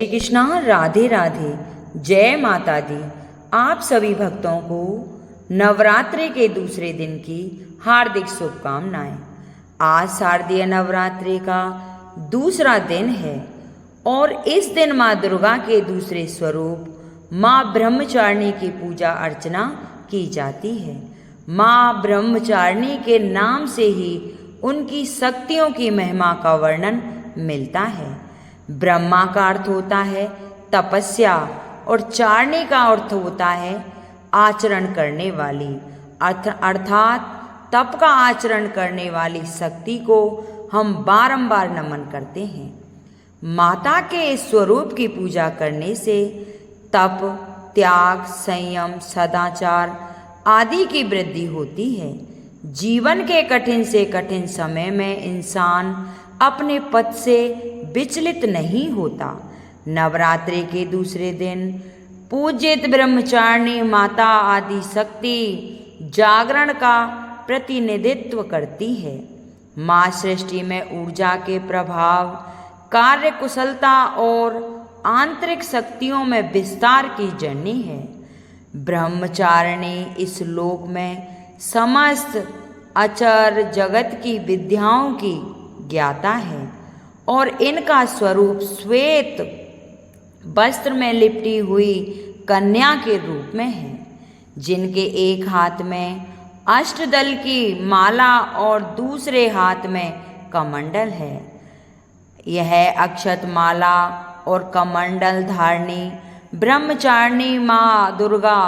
श्री कृष्णा, राधे राधे। जय माता दी। आप सभी भक्तों को नवरात्रि के दूसरे दिन की हार्दिक शुभकामनाएं। आज शारदीय नवरात्रि का दूसरा दिन है और इस दिन माँ दुर्गा के दूसरे स्वरूप माँ ब्रह्मचारिणी की पूजा अर्चना की जाती है। माँ ब्रह्मचारिणी के नाम से ही उनकी शक्तियों की महिमा का वर्णन मिलता है। ब्रह्मा का अर्थ होता है तपस्या और चारणी का अर्थ होता है आचरण करने वाली, अर्थात तप का आचरण करने वाली शक्ति को हम बारंबार नमन करते हैं। माता के इस स्वरूप की पूजा करने से तप, त्याग, संयम, सदाचार आदि की वृद्धि होती है। जीवन के कठिन से कठिन समय में इंसान अपने पथ से विचलित नहीं होता। नवरात्रि के दूसरे दिन पूजित ब्रह्मचारिणी माता आदि शक्ति जागरण का प्रतिनिधित्व करती है। माँ सृष्टि में ऊर्जा के प्रभाव, कार्य कुशलता और आंतरिक शक्तियों में विस्तार की जननी है। ब्रह्मचारिणी इस लोक में समस्त अचर जगत की विद्याओं की ज्ञाता है और इनका स्वरूप श्वेत वस्त्र में लिपटी हुई कन्या के रूप में है, जिनके एक हाथ में अष्टदल की माला और दूसरे हाथ में कमंडल है। यह अक्षत माला और कमंडल धारणी ब्रह्मचारिणी माँ दुर्गा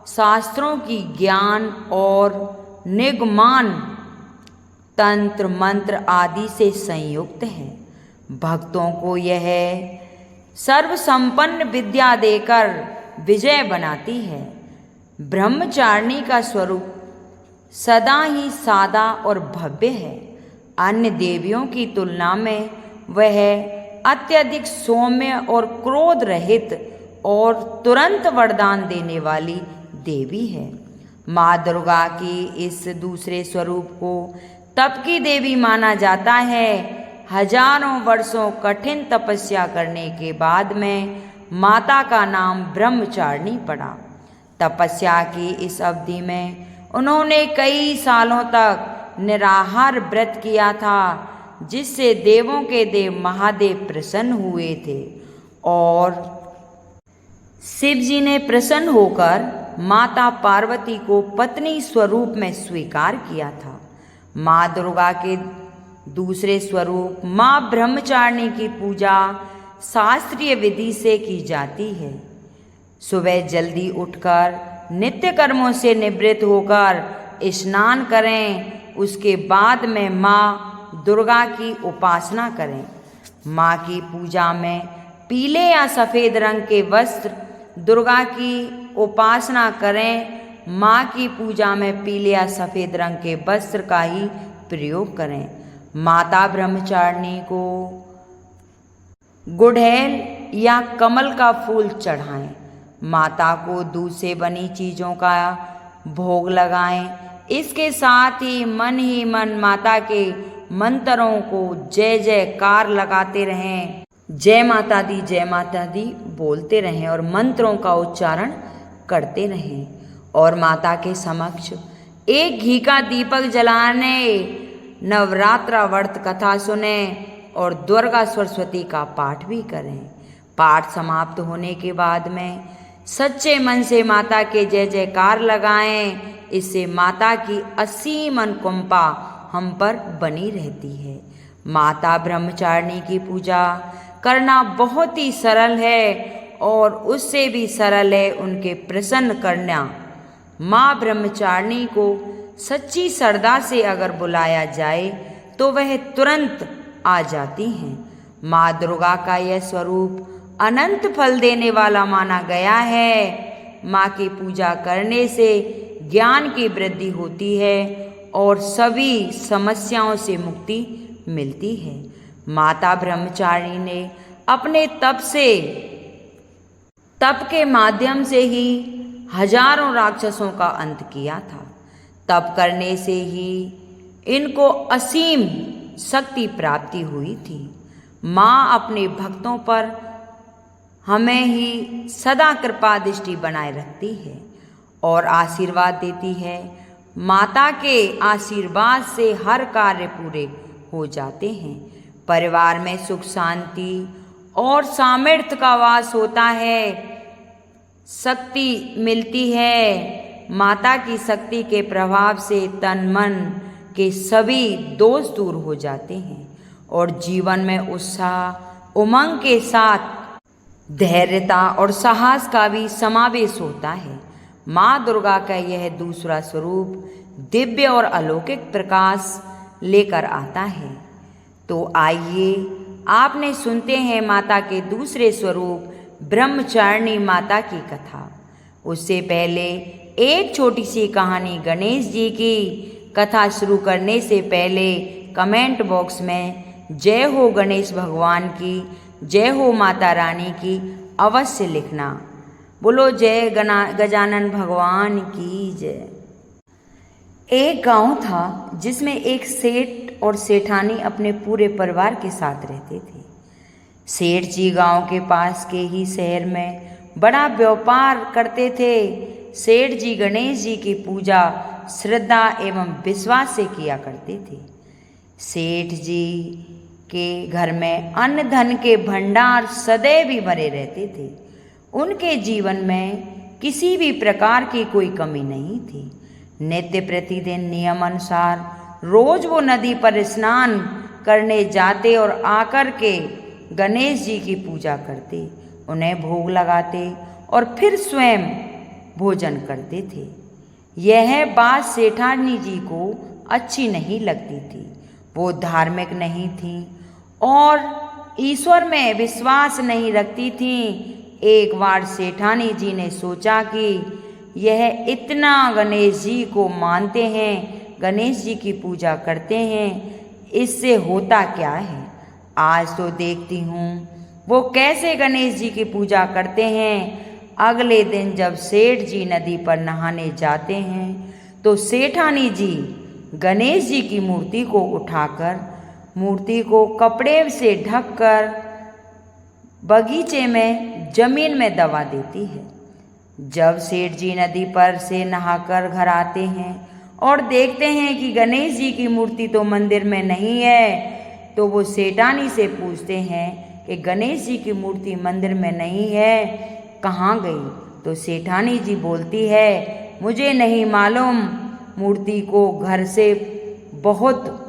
शास्त्रों की ज्ञान और निगमान तंत्र मंत्र आदि से संयुक्त है। भक्तों को यह सर्वसंपन्न विद्या देकर विजय बनाती है। ब्रह्मचारिणी का स्वरूप सदा ही सादा और भव्य है। अन्य देवियों की तुलना में वह अत्यधिक सौम्य और क्रोध रहित और तुरंत वरदान देने वाली देवी है। माँ दुर्गा की इस दूसरे स्वरूप को तप की देवी माना जाता है। हजारों वर्षों कठिन तपस्या करने के बाद में माता का नाम ब्रह्मचारिणी पड़ा। तपस्या की इस अवधि में उन्होंने कई सालों तक निराहार व्रत किया था, जिससे देवों के देव महादेव प्रसन्न हुए थे और शिव जी ने प्रसन्न होकर माता पार्वती को पत्नी स्वरूप में स्वीकार किया था। माँ दुर्गा के दूसरे स्वरूप माँ ब्रह्मचारिणी की पूजा शास्त्रीय विधि से की जाती है। सुबह जल्दी उठकर नित्य कर्मों से निवृत्त होकर स्नान करें, उसके बाद में माँ दुर्गा की उपासना करें। माँ की पूजा में पीले या सफ़ेद रंग के वस्त्र, दुर्गा की उपासना करें। माँ की पूजा में पीले या सफ़ेद रंग के वस्त्र का ही प्रयोग करें। माता ब्रह्मचारिणी को गुड़हल या कमल का फूल चढ़ाएं। माता को दूध से बनी चीज़ों का भोग लगाएं। इसके साथ ही मन माता के मंत्रों को जय जयकार लगाते रहें। जय माता दी बोलते रहें और मंत्रों का उच्चारण करते रहें और माता के समक्ष एक घी का दीपक जलाने, नवरात्रा व्रत कथा सुने और दुर्गा सरस्वती का पाठ भी करें। पाठ समाप्त होने के बाद में सच्चे मन से माता के जय जयकार लगाएं। इससे माता की असीम अनुकंपा हम पर बनी रहती है। माता ब्रह्मचारिणी की पूजा करना बहुत ही सरल है और उससे भी सरल है उनके प्रसन्न करना। माँ ब्रह्मचारिणी को सच्ची श्रद्धा से अगर बुलाया जाए तो वह तुरंत आ जाती हैं। माँ दुर्गा का यह स्वरूप अनंत फल देने वाला माना गया है। माँ की पूजा करने से ज्ञान की वृद्धि होती है और सभी समस्याओं से मुक्ति मिलती है। माता ब्रह्मचारिणी ने अपने तप के माध्यम से ही हजारों राक्षसों का अंत किया था। तप करने से ही इनको असीम शक्ति प्राप्ति हुई थी। माँ अपने भक्तों पर हमें ही सदा कृपा दृष्टि बनाए रखती है और आशीर्वाद देती है। माता के आशीर्वाद से हर कार्य पूरे हो जाते हैं। परिवार में सुख शांति और सामर्थ्य का वास होता है, शक्ति मिलती है। माता की शक्ति के प्रभाव से तन मन के सभी दोष दूर हो जाते हैं और जीवन में उत्साह उमंग के साथ धैर्यता और साहस का भी समावेश होता है। माँ दुर्गा का यह दूसरा स्वरूप दिव्य और अलौकिक प्रकाश लेकर आता है। तो आइए आपने सुनते हैं माता के दूसरे स्वरूप ब्रह्मचारिणी माता की कथा। उससे पहले एक छोटी सी कहानी। गणेश जी की कथा शुरू करने से पहले कमेंट बॉक्स में जय हो गणेश भगवान की, जय हो माता रानी की अवश्य लिखना। बोलो जय गजानन भगवान की जय। एक गांव था जिसमें एक सेठ और सेठानी अपने पूरे परिवार के साथ रहते थे। सेठ जी गांव के पास के ही शहर में बड़ा व्यापार करते थे। सेठ जी गणेश जी की पूजा श्रद्धा एवं विश्वास से किया करते थे। सेठ जी के घर में अन्न धन के भंडार सदैव ही भरे रहते थे। उनके जीवन में किसी भी प्रकार की कोई कमी नहीं थी। नित्य प्रतिदिन नियम अनुसार रोज वो नदी पर स्नान करने जाते और आकर के गणेश जी की पूजा करते, उन्हें भोग लगाते और फिर स्वयं भोजन करते थे। यह बात सेठानी जी को अच्छी नहीं लगती थी। वो धार्मिक नहीं थी और ईश्वर में विश्वास नहीं रखती थी। एक बार सेठानी जी ने सोचा कि यह इतना गणेश जी को मानते हैं, गणेश जी की पूजा करते हैं, इससे होता क्या है। आज तो देखती हूँ वो कैसे गणेश जी की पूजा करते हैं। अगले दिन जब सेठ जी नदी पर नहाने जाते हैं तो सेठानी जी गणेश जी की मूर्ति को उठाकर मूर्ति को कपड़े से ढककर बगीचे में जमीन में दबा देती है। जब सेठ जी नदी पर से नहाकर घर आते हैं और देखते हैं कि गणेश जी की मूर्ति तो मंदिर में नहीं है, तो वो सेठानी से पूछते हैं कि गणेश जी की मूर्ति मंदिर में नहीं है, कहाँ गई। तो सेठानी जी बोलती है, मुझे नहीं मालूम, मूर्ति को घर से बहुत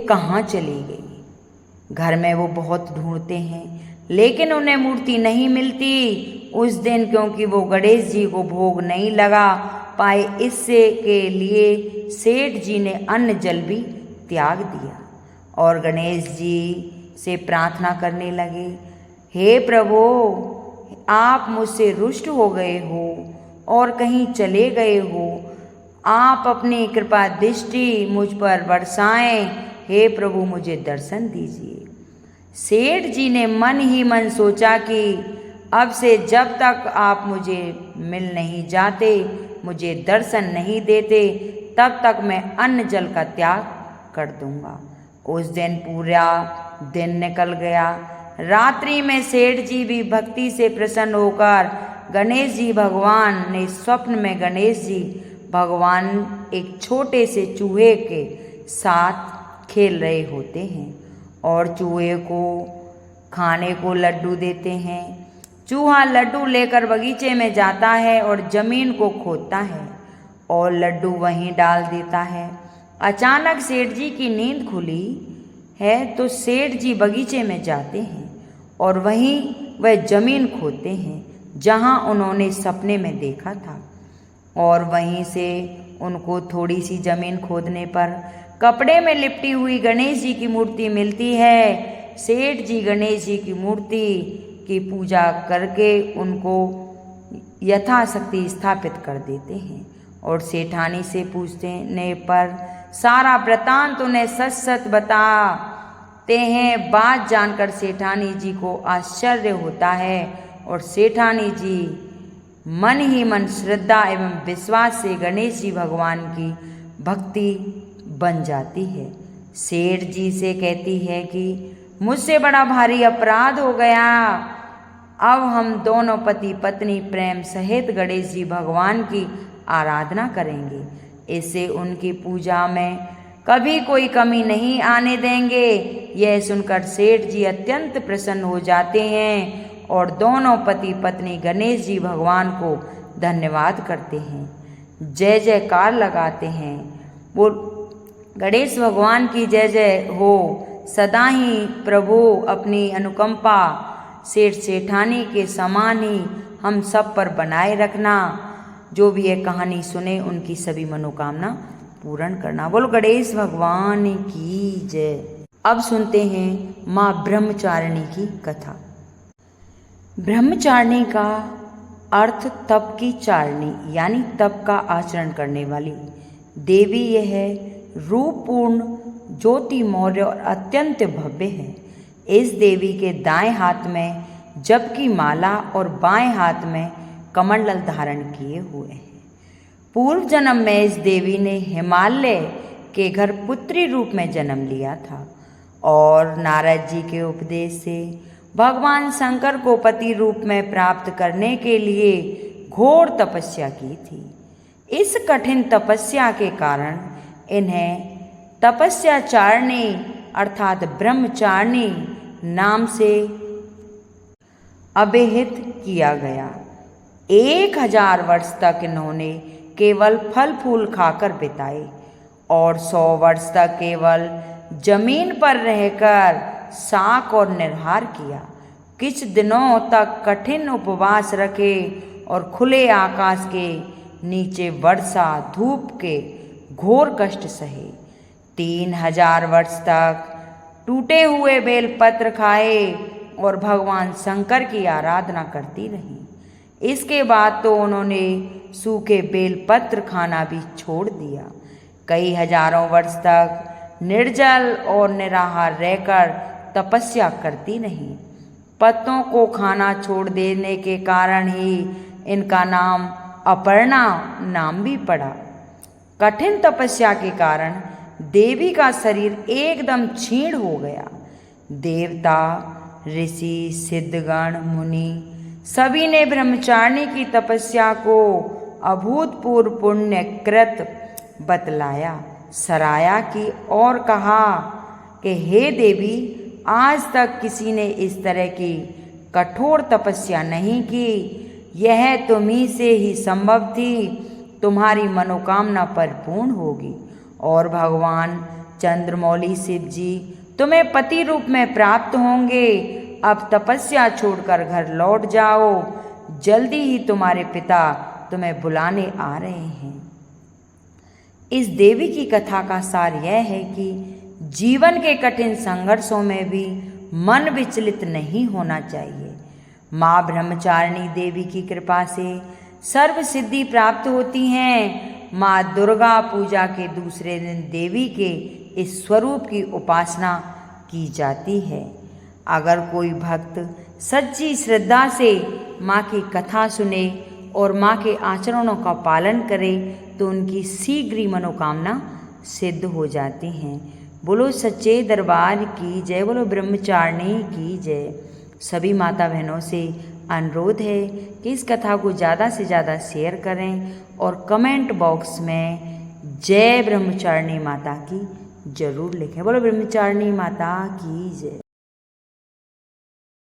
कहाँ चली गई। घर में वो बहुत ढूंढते हैं लेकिन उन्हें मूर्ति नहीं मिलती। उस दिन क्योंकि वो गणेश जी को भोग नहीं लगा पाए, इससे के लिए सेठ जी ने अन्न जल भी त्याग दिया और गणेश जी से प्रार्थना करने लगे, हे प्रभु, आप मुझसे रुष्ट हो गए हो और कहीं चले गए हो, आप अपनी कृपा दृष्टि मुझ पर बरसाएं, हे प्रभु मुझे दर्शन दीजिए। सेठ जी ने मन ही मन सोचा कि अब से जब तक आप मुझे मिल नहीं जाते, मुझे दर्शन नहीं देते, तब तक मैं अन्न जल का त्याग कर दूंगा। उस दिन पूरा दिन निकल गया। रात्रि में सेठ जी भी भक्ति से प्रसन्न होकर गणेश जी भगवान ने स्वप्न में गणेश जी भगवान एक छोटे से चूहे के साथ खेल रहे होते हैं और चूहे को खाने को लड्डू देते हैं। चूहा लड्डू लेकर बगीचे में जाता है और जमीन को खोदता है और लड्डू वहीं डाल देता है। अचानक सेठ जी की नींद खुली है तो सेठ जी बगीचे में जाते हैं और वहीं वह जमीन खोदते हैं जहां उन्होंने सपने में देखा था और वहीं से उनको थोड़ी सी जमीन खोदने पर कपड़े में लिपटी हुई गणेश जी की मूर्ति मिलती है। सेठ जी गणेश जी की मूर्ति की पूजा करके उनको यथाशक्ति स्थापित कर देते हैं और सेठानी से पूछने पर सारा वृतांत उन्हें सच सच बताते हैं। बात जानकर सेठानी जी को आश्चर्य होता है और सेठानी जी मन ही मन श्रद्धा एवं विश्वास से गणेश जी भगवान की भक्ति बन जाती है। सेठ जी से कहती है कि मुझसे बड़ा भारी अपराध हो गया, अब हम दोनों पति पत्नी प्रेम सहित गणेश जी भगवान की आराधना करेंगे। इससे उनकी पूजा में कभी कोई कमी नहीं आने देंगे। यह सुनकर सेठ जी अत्यंत प्रसन्न हो जाते हैं और दोनों पति पत्नी गणेश जी भगवान को धन्यवाद करते हैं, जय जयकार लगाते हैं। वो गणेश भगवान की जय जय हो। सदा ही प्रभु अपनी अनुकंपा सेठ सेठानी के समान ही हम सब पर बनाए रखना। जो भी ये कहानी सुने उनकी सभी मनोकामना पूर्ण करना। बोलो गणेश भगवान की जय। अब सुनते हैं माँ ब्रह्मचारिणी की कथा। ब्रह्मचारिणी का अर्थ तप की चारिणी यानी तप का आचरण करने वाली देवी। यह रूपपूर्ण ज्योति मौर्य और अत्यंत भव्य है। इस देवी के दाएं हाथ में जप की माला और बाएं हाथ में कमंडल धारण किए हुए हैं। पूर्व जन्म में इस देवी ने हिमालय के घर पुत्री रूप में जन्म लिया था और नारद जी के उपदेश से भगवान शंकर को पति रूप में प्राप्त करने के लिए घोर तपस्या की थी। इस कठिन तपस्या के कारण इन्हें तपस्याचारिणी अर्थात ब्रह्मचारिणी नाम से अभिहित किया गया। 1000 वर्ष तक इन्होंने केवल फल फूल खाकर बिताए और 100 वर्ष तक केवल जमीन पर रहकर साक और निर्हार किया। कुछ दिनों तक कठिन उपवास रखे और खुले आकाश के नीचे वर्षा धूप के घोर कष्ट सहे। 3000 वर्ष तक टूटे हुए बेलपत्र खाए और भगवान शंकर की आराधना करती रही। इसके बाद तो उन्होंने सूखे बेलपत्र खाना भी छोड़ दिया। कई हजारों वर्ष तक निर्जल और निराहार रहकर तपस्या करती रही। पत्तों को खाना छोड़ देने के कारण ही इनका नाम अपर्णा नाम भी पड़ा। कठिन तपस्या के कारण देवी का शरीर एकदम क्षीण हो गया। देवता ऋषि सिद्धगण मुनि सभी ने ब्रह्मचारिणी की तपस्या को अभूतपूर्व पुण्यकृत बतलाया, सराया की और कहा कि हे देवी, आज तक किसी ने इस तरह की कठोर तपस्या नहीं की। यह तुम्ही से ही संभव थी। तुम्हारी मनोकामना परिपूर्ण होगी और भगवान चंद्रमौली शिव जी तुम्हें पति रूप में प्राप्त होंगे। अब तपस्या छोड़कर घर लौट जाओ। जल्दी ही तुम्हारे पिता तुम्हें बुलाने आ रहे हैं। इस देवी की कथा का सार यह है कि जीवन के कठिन संघर्षों में भी मन विचलित नहीं होना चाहिए। माँ ब्रह्मचारिणी देवी की कृपा से सर्व सिद्धि प्राप्त होती हैं। माँ दुर्गा पूजा के दूसरे दिन देवी के इस स्वरूप की उपासना की जाती है। अगर कोई भक्त सच्ची श्रद्धा से माँ की कथा सुने और माँ के आचरणों का पालन करे तो उनकी शीघ्र ही मनोकामना सिद्ध हो जाती हैं। बोलो सच्चे दरबार की जय। बोलो ब्रह्मचारिणी की जय। सभी माता बहनों से अनुरोध है कि इस कथा को ज़्यादा से ज़्यादा शेयर करें और कमेंट बॉक्स में जय ब्रह्मचारिणी माता की जरूर लिखें। बोलो ब्रह्मचारिणी माता की जय।